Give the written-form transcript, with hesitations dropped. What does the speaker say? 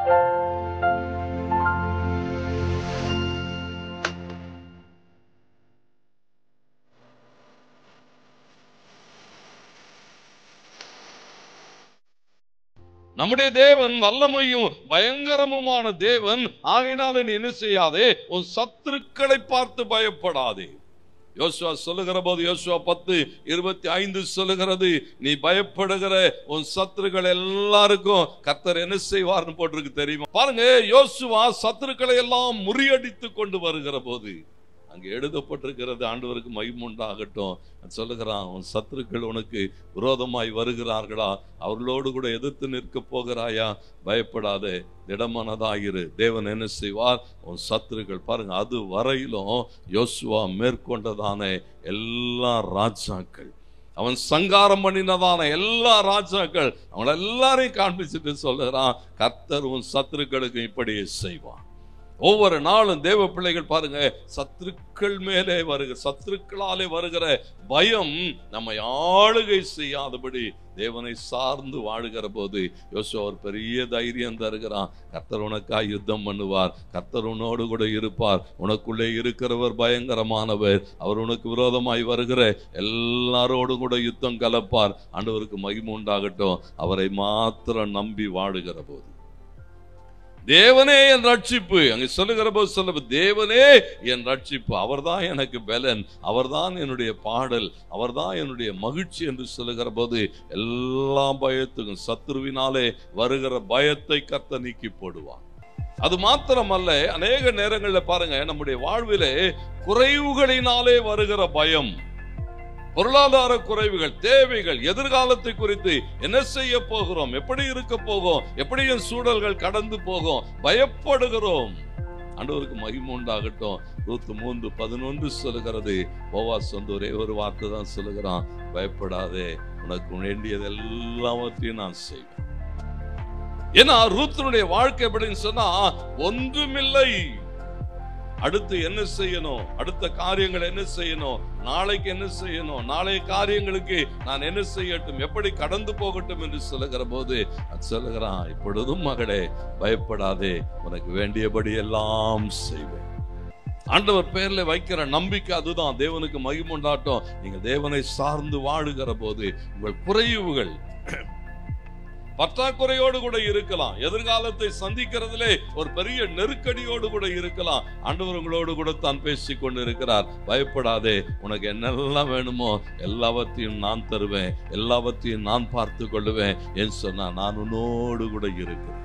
நம்முடைய தேவன் வல்லமையும் பயங்கரமுமான தேவன். ஆகையினால நீ என்ன செய்யாதே, உன் சத்துருக்களை பார்த்து பயப்படாதே. யோசுவா சொல்லுகிற போது யோசுவா 10:25 சொல்லுகிறது, நீ பயப்படுகிற உன் சத்துருக்கள் எல்லாருக்கும் கர்த்தர் என்ன செய்வார்னு போட்டிருக்கு தெரியுமா? பாருங்க, யோசுவா சத்துருக்களை எல்லாம் முறியடித்து கொண்டு வருகிற போது அங்கே எழுதப்பட்டிருக்கிறது, ஆண்டவருக்கு மகிமை உண்டாகட்டும், சொல்லுகிறான், உன் சத்துருக்கள் உனக்கு விரோதமாய் வருகிறார்களா, அவர்களோடு கூட எதிர்த்து நிற்க போகிறாயா, பயப்படாதே, திடமனதாயிரு, தேவன் என்ன செய்வார், உன் சத்துருக்கள். பாருங்க, அது வரையிலும் யோசுவா மேற்கொண்டதான எல்லா ராஜாக்கள், அவன் சங்காரம் பண்ணினதான எல்லா ராஜாக்கள், அவங்கள எல்லாரையும் காண்பிச்சுட்டு சொல்லுகிறான், கர்த்தர் உன் சத்துருக்களுக்கு இப்படியே செய்வான். ஒவ்வொரு நாளும் தேவ பிள்ளைகள் பாருங்க, சத்துருக்கள் மேலே வருகிற, சத்துருக்களாலே வருகிற பயம் நம்மை ஆளுகை செய்யாதபடி தேவனை சார்ந்து வாழுகிற போது யோசுவா ஒரு பெரிய தைரியம் தருகிறான். கர்த்தர் உனக்காய் யுத்தம் பண்ணுவார், கர்த்தர் உன்னோடு கூட இருப்பார், உனக்குள்ளே இருக்கிறவர் பயங்கரமானவர், அவர் உனக்கு விரோதமாய் வருகிற எல்லாரோடும் கூட யுத்தம் கலப்பார். ஆண்டவருக்கு மகிமை உண்டாகட்டும். அவரை மாத்திரம் நம்பி வாழுகிற போது தேவனே என் ரட்சிப்பு, அங்கே சொல்லுகிற போது சொல்ல, தேவனே என் ரட்சிப்பு, அவர்தான் எனக்கு பலன், அவர்தான் என்னுடைய பாடல், அவர்தான் என்னுடைய மகிழ்ச்சி என்று சொல்லுகிற போது எல்லா பயத்துக்கும், சத்துருவினாலே வருகிற பயத்தை கர்த்தர் நீக்கி போடுவார். அது மாத்திரமல்ல, அநேக நேரங்களில் பாருங்க, நம்முடைய வாழ்விலே குறைவுகளினாலே வருகிற பயம், பொருளாதார குறைவுகள், தேவைகள், எதிர்காலத்தை குறித்து என்ன செய்ய போகிறோம், எப்படி இருக்க போகும், எப்படி என் சூழல்கள் கடந்து போகும், பயப்படுகிறோம். ஆண்டவருக்கு மகிமை உண்டாகட்டும். ரூத் 3:11 சொல்லுகிறது, போவாஸ் ஒரே ஒரு வார்த்தை தான் சொல்லுகிறான், பயப்படாதே, உனக்கு வேண்டியது எல்லாவற்றையும் நான் செய்வேன். ஏன்னா ரூத்தினுடைய வாழ்க்கை எப்படின்னு சொன்னா, ஒன்றுமில்லை, அடுத்து என்ன செய்யணும், அடுத்த காரியங்கள் என்ன செய்யணும், நாளைக்கு என்ன செய்யணும், நாளைய காரியங்களுக்கு நான் என்ன செய்யட்டும், எப்படி கடந்து போகட்டும் என்று சொல்லுகிற போது சொல்லுகிறான், இப்பொழுதும் மகளே பயப்படாதே, உனக்கு வேண்டியபடி எல்லாம் செய்வேன். ஆண்டவர் பேர்ல வைக்கிற நம்பிக்கை அதுதான். தேவனுக்கு மகிமை உண்டாட்டும். நீங்க தேவனை சார்ந்து வாழுகிற போது உங்கள் குறைவுகள் பற்றாக்குறையோடு கூட இருக்கலாம், எதிர்காலத்தை சந்திக்கிறதுலே ஒரு பெரிய நெருக்கடியோடு கூட இருக்கலாம். ஆண்டவர் உங்களோடு கூட தான் பேசிக் கொண்டு இருக்கிறார். பயப்படாதே, உனக்கு என்னெல்லாம் வேணுமோ எல்லாவற்றையும் நான் தருவேன், எல்லாவற்றையும் நான் பார்த்து கொள்ளுவேன் என்று சொன்னா, நான் உன்னோடு கூட இருக்கிறேன்.